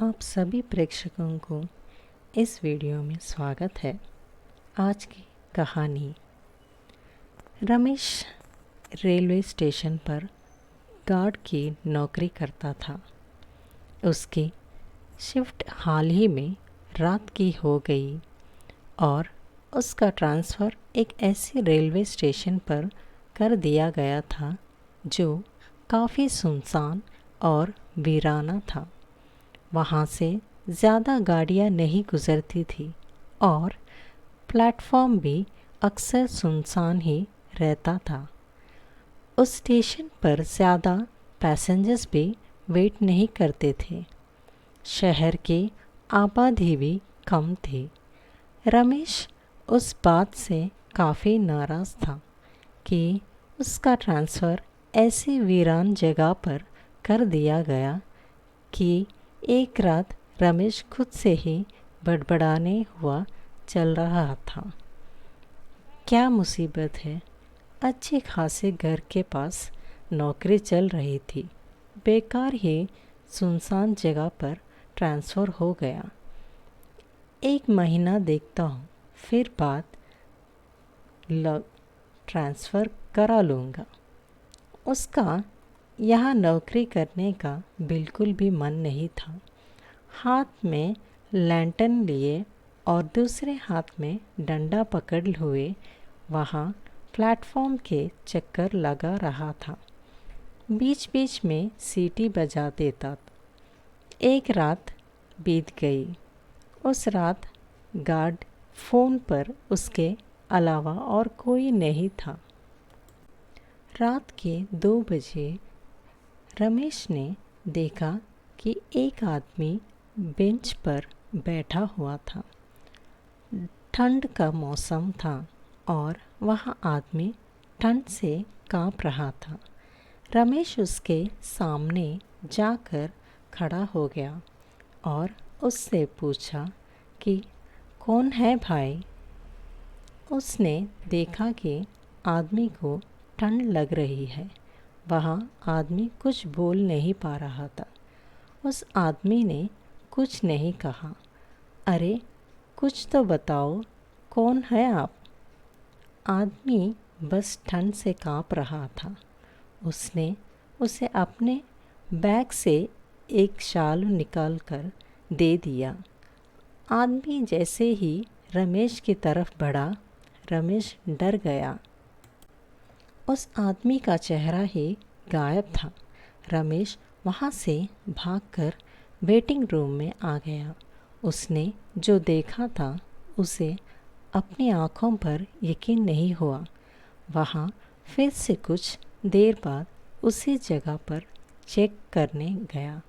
आप सभी प्रेक्षकों को इस वीडियो में स्वागत है। आज की कहानी। रमेश रेलवे स्टेशन पर गार्ड की नौकरी करता था। उसकी शिफ्ट हाल ही में रात की हो गई और उसका ट्रांसफ़र एक ऐसे रेलवे स्टेशन पर कर दिया गया था जो काफ़ी सुनसान और वीराना था। वहाँ से ज़्यादा गाड़ियाँ नहीं गुज़रती थी और प्लेटफॉर्म भी अक्सर सुनसान ही रहता था। उस स्टेशन पर ज़्यादा पैसेंजर्स भी वेट नहीं करते थे। शहर की आबादी भी कम थी। रमेश उस बात से काफ़ी नाराज़ था कि उसका ट्रांसफ़र ऐसी वीरान जगह पर कर दिया गया कि एक रात रमेश खुद से ही बड़बड़ाने हुआ चल रहा था। क्या मुसीबत है, अच्छे खासे घर के पास नौकरी चल रही थी, बेकार ही सुनसान जगह पर ट्रांसफ़र हो गया। 1 महीना देखता हूँ, फिर बात ट्रांसफ़र करा लूँगा। उसका यहाँ नौकरी करने का बिल्कुल भी मन नहीं था। हाथ में लैंटर्न लिए और दूसरे हाथ में डंडा पकड़ हुए वहाँ प्लेटफॉर्म के चक्कर लगा रहा था। बीच बीच में सीटी बजा देता। एक रात बीत गई। उस रात गार्ड फ़ोन पर उसके अलावा और कोई नहीं था। रात के 2 बजे रमेश ने देखा कि एक आदमी बेंच पर बैठा हुआ था। ठंड का मौसम था और वह आदमी ठंड से काँप रहा था। रमेश उसके सामने जाकर खड़ा हो गया और उससे पूछा कि कौन है भाई। उसने देखा कि आदमी को ठंड लग रही है। वह आदमी कुछ बोल नहीं पा रहा था। उस आदमी ने कुछ नहीं कहा। अरे कुछ तो बताओ, कौन है आप? आदमी बस ठंड से काँप रहा था। उसने उसे अपने बैग से एक शाल निकाल कर दे दिया। आदमी जैसे ही रमेश की तरफ बढ़ा, रमेश डर गया। उस आदमी का चेहरा ही गायब था। रमेश वहाँ से भागकर वेटिंग रूम में आ गया। उसने जो देखा था उसे अपनी आँखों पर यकीन नहीं हुआ। वहाँ फिर से कुछ देर बाद उसी जगह पर चेक करने गया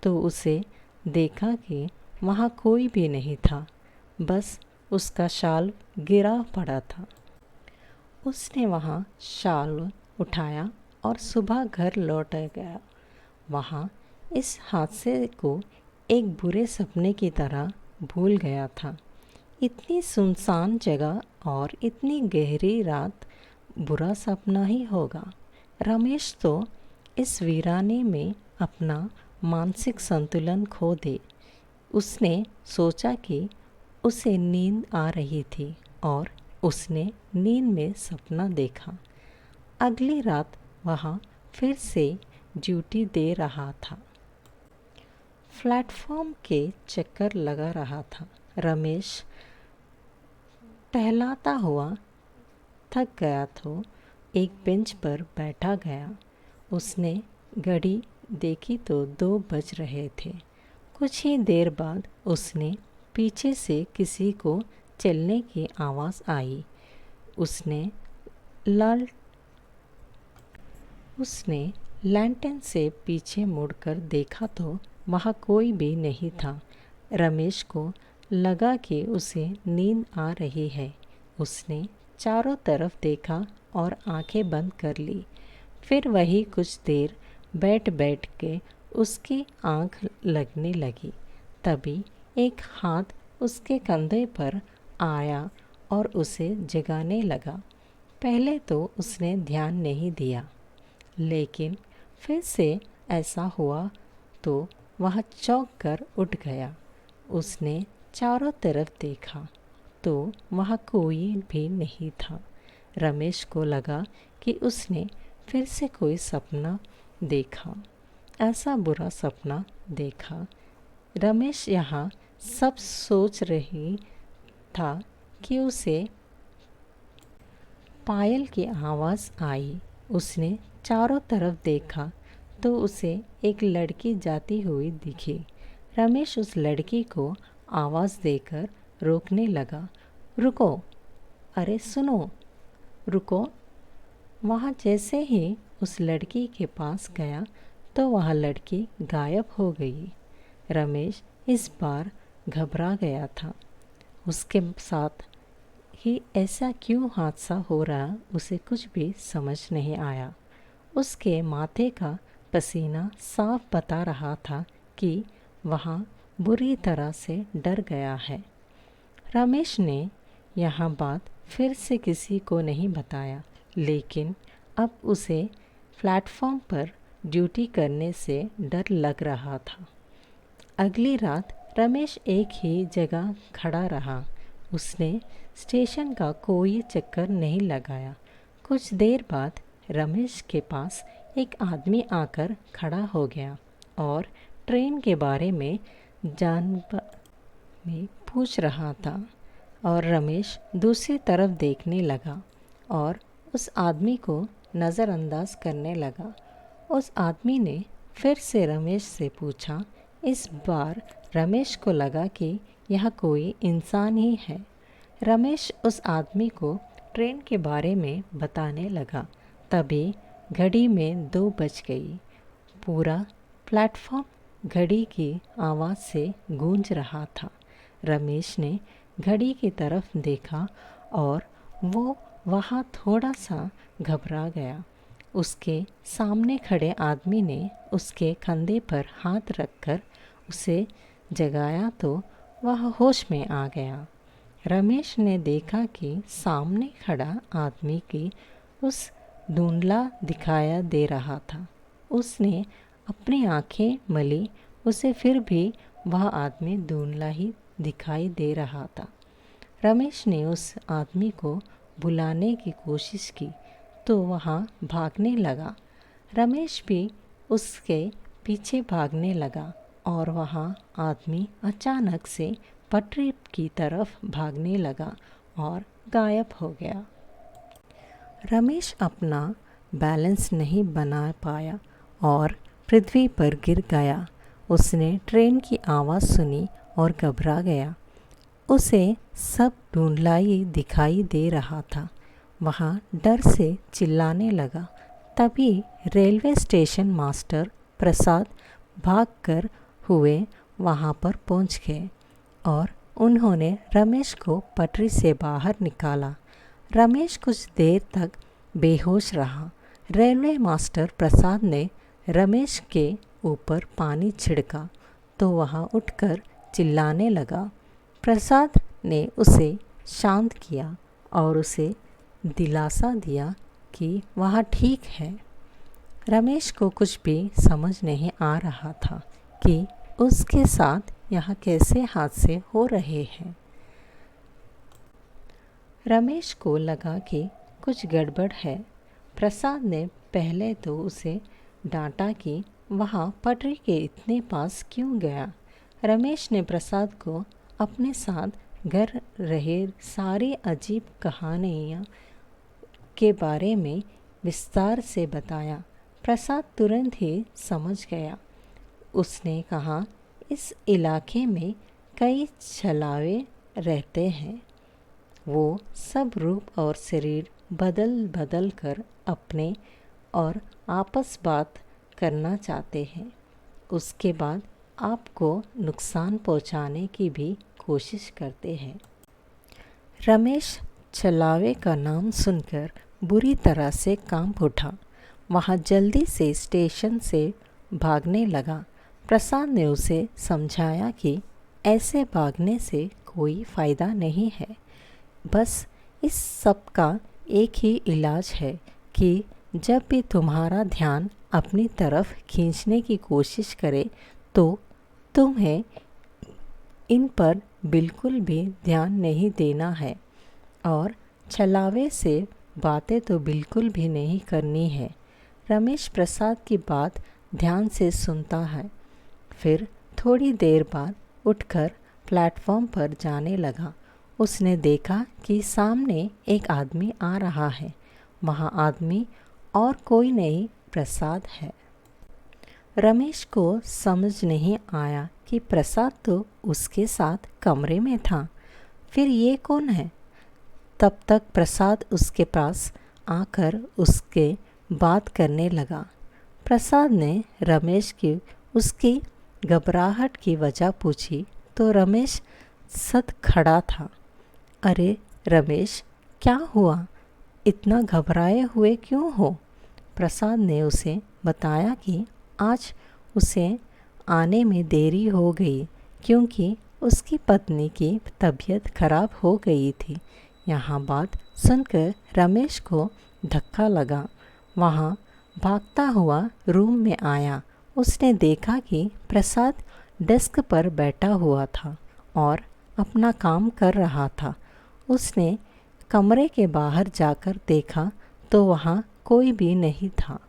तो उसे देखा कि वहाँ कोई भी नहीं था, बस उसका शाल गिरा पड़ा था। उसने वहाँ शाल उठाया और सुबह घर लौट गया। वहाँ इस हादसे को एक बुरे सपने की तरह भूल गया था। इतनी सुनसान जगह और इतनी गहरी रात, बुरा सपना ही होगा। रमेश तो इस वीराने में अपना मानसिक संतुलन खो दे। उसने सोचा कि उसे नींद आ रही थी और उसने नींद में सपना देखा। अगली रात वह फिर से ड्यूटी दे रहा था। प्लेटफॉर्म के चक्कर लगा रहा था। रमेश टहलाता हुआ थक गया तो एक बेंच पर बैठा गया। उसने घड़ी देखी तो 2 बज रहे थे। कुछ ही देर बाद उसने पीछे से किसी को चलने की आवाज़ आई। उसने लैंटर्न से पीछे मुड़कर देखा तो वहाँ कोई भी नहीं था। रमेश को लगा कि उसे नींद आ रही है। उसने चारों तरफ देखा और आंखें बंद कर ली। फिर वही कुछ देर बैठ के उसकी आंख लगने लगी। तभी एक हाथ उसके कंधे पर आया और उसे जगाने लगा। पहले तो उसने ध्यान नहीं दिया, लेकिन फिर से ऐसा हुआ तो वह चौंक कर उठ गया। उसने चारों तरफ देखा तो वहाँ कोई भी नहीं था। रमेश को लगा कि उसने फिर से कोई सपना देखा, ऐसा बुरा सपना देखा। रमेश यहाँ सब सोच रही था कि उसे पायल की आवाज़ आई। उसने चारों तरफ देखा तो उसे एक लड़की जाती हुई दिखी। रमेश उस लड़की को आवाज़ देकर रोकने लगा। रुको, अरे सुनो, रुको। वहाँ जैसे ही उस लड़की के पास गया तो वह लड़की गायब हो गई। रमेश इस बार घबरा गया था। उसके साथ ही ऐसा क्यों हादसा हो रहा उसे कुछ भी समझ नहीं आया। उसके माथे का पसीना साफ बता रहा था कि वह बुरी तरह से डर गया है। रमेश ने यह बात फिर से किसी को नहीं बताया, लेकिन अब उसे प्लेटफॉर्म पर ड्यूटी करने से डर लग रहा था। अगली रात रमेश एक ही जगह खड़ा रहा। उसने स्टेशन का कोई चक्कर नहीं लगाया। कुछ देर बाद रमेश के पास एक आदमी आकर खड़ा हो गया और ट्रेन के बारे में पूछ रहा था। और रमेश दूसरी तरफ देखने लगा और उस आदमी को नज़रअंदाज करने लगा। उस आदमी ने फिर से रमेश से पूछा। इस बार रमेश को लगा कि यह कोई इंसान ही है। रमेश उस आदमी को ट्रेन के बारे में बताने लगा। तभी घड़ी में 2 बज गई। पूरा प्लेटफॉर्म घड़ी की आवाज़ से गूंज रहा था। रमेश ने घड़ी की तरफ देखा और वो वहाँ थोड़ा सा घबरा गया। उसके सामने खड़े आदमी ने उसके कंधे पर हाथ रखकर उसे जगाया तो वह होश में आ गया। रमेश ने देखा कि सामने खड़ा आदमी की उस धुंधला दिखाया दे रहा था। उसने अपनी आंखें मली, उसे फिर भी वह आदमी धुंधला ही दिखाई दे रहा था। रमेश ने उस आदमी को बुलाने की कोशिश की तो वह भागने लगा। रमेश भी उसके पीछे भागने लगा और वह आदमी अचानक से पटरी की तरफ भागने लगा और गायब हो गया। रमेश अपना बैलेंस नहीं बना पाया और पृथ्वी पर गिर गया। उसने ट्रेन की आवाज़ सुनी और घबरा गया। उसे सब धुंधलाई दिखाई दे रहा था। वह डर से चिल्लाने लगा। तभी रेलवे स्टेशन मास्टर प्रसाद भागकर हुए वहाँ पर पहुँच गए और उन्होंने रमेश को पटरी से बाहर निकाला। रमेश कुछ देर तक बेहोश रहा। रेलवे मास्टर प्रसाद ने रमेश के ऊपर पानी छिड़का तो वह उठकर चिल्लाने लगा। प्रसाद ने उसे शांत किया और उसे दिलासा दिया कि वह ठीक है। रमेश को कुछ भी समझ नहीं आ रहा था कि उसके साथ यह कैसे हादसे हो रहे हैं। रमेश को लगा कि कुछ गड़बड़ है। प्रसाद ने पहले तो उसे डांटा कि वह पटरी के इतने पास क्यों गया। रमेश ने प्रसाद को अपने साथ घर रहे सारी अजीब कहानियाँ के बारे में विस्तार से बताया। प्रसाद तुरंत ही समझ गया। उसने कहा, इस इलाके में कई छलावे रहते हैं। वो सब रूप और शरीर बदल बदल कर अपने और आपस बात करना चाहते हैं। उसके बाद आपको नुकसान पहुंचाने की भी कोशिश करते हैं। रमेश छलावे का नाम सुनकर बुरी तरह से कांप उठा। वह जल्दी से स्टेशन से भागने लगा। प्रसाद ने उसे समझाया कि ऐसे भागने से कोई फ़ायदा नहीं है। बस इस सब का एक ही इलाज है कि जब भी तुम्हारा ध्यान अपनी तरफ खींचने की कोशिश करे तो तुम्हें इन पर बिल्कुल भी ध्यान नहीं देना है और छलावे से बातें तो बिल्कुल भी नहीं करनी है। रमेश प्रसाद की बात ध्यान से सुनता है। फिर थोड़ी देर बाद उठकर प्लेटफॉर्म पर जाने लगा। उसने देखा कि सामने एक आदमी आ रहा है। वहाँ आदमी और कोई नहीं, प्रसाद है। रमेश को समझ नहीं आया कि प्रसाद तो उसके साथ कमरे में था, फिर ये कौन है। तब तक प्रसाद उसके पास आकर उसके बात करने लगा। प्रसाद ने रमेश की उसकी घबराहट की वजह पूछी तो रमेश सद खड़ा था। अरे रमेश, क्या हुआ? इतना घबराए हुए क्यों हो? प्रसाद ने उसे बताया कि आज उसे आने में देरी हो गई क्योंकि उसकी पत्नी की तबीयत खराब हो गई थी। यहाँ बात सुनकर रमेश को धक्का लगा। वहाँ भागता हुआ रूम में आया। उसने देखा कि प्रसाद डेस्क पर बैठा हुआ था और अपना काम कर रहा था। उसने कमरे के बाहर जाकर देखा तो वहाँ कोई भी नहीं था।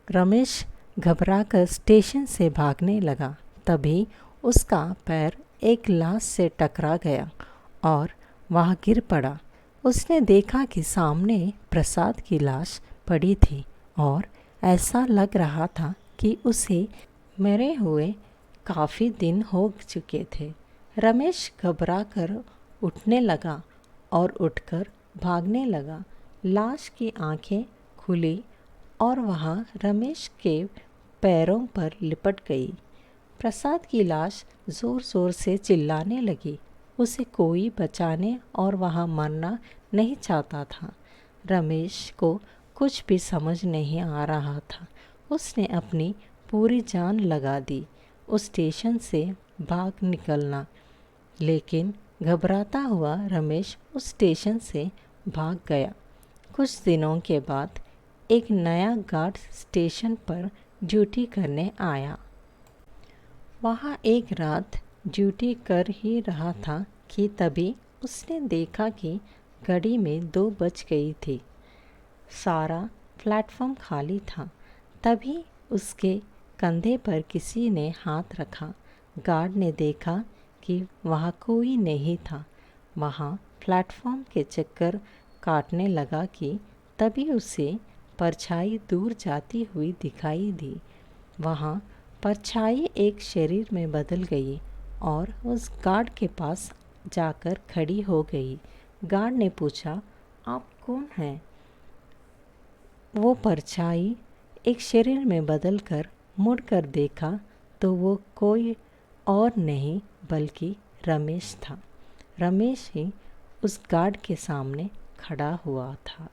रमेश घबराकर स्टेशन से भागने लगा। तभी उसका पैर एक लाश से टकरा गया और वह गिर पड़ा। उसने देखा कि सामने प्रसाद की लाश पड़ी थी और ऐसा लग रहा था कि उसे मरे हुए काफ़ी दिन हो चुके थे। रमेश घबराकर उठने लगा और उठकर भागने लगा। लाश की आंखें खुली और वह रमेश के पैरों पर लिपट गई। प्रसाद की लाश ज़ोर ज़ोर से चिल्लाने लगी। उसे कोई बचाने और वह मरना नहीं चाहता था। रमेश को कुछ भी समझ नहीं आ रहा था। उसने अपनी पूरी जान लगा दी उस स्टेशन से भाग निकलना, लेकिन घबराता हुआ रमेश उस स्टेशन से भाग गया। कुछ दिनों के बाद एक नया गार्ड स्टेशन पर ड्यूटी करने आया। वहाँ एक रात ड्यूटी कर ही रहा था कि तभी उसने देखा कि घड़ी में 2 बज गई थी। सारा प्लेटफॉर्म खाली था। तभी उसके कंधे पर किसी ने हाथ रखा। गार्ड ने देखा कि वहाँ कोई नहीं था। वहाँ प्लेटफॉर्म के चक्कर काटने लगा कि तभी उसे परछाई दूर जाती हुई दिखाई दी। वहाँ परछाई एक शरीर में बदल गई और उस गार्ड के पास जाकर खड़ी हो गई। गार्ड ने पूछा, आप कौन हैं? वो परछाई एक शरीर में बदलकर मुड़कर देखा तो वो कोई और नहीं बल्कि रमेश था। रमेश ही उस गार्ड के सामने खड़ा हुआ था।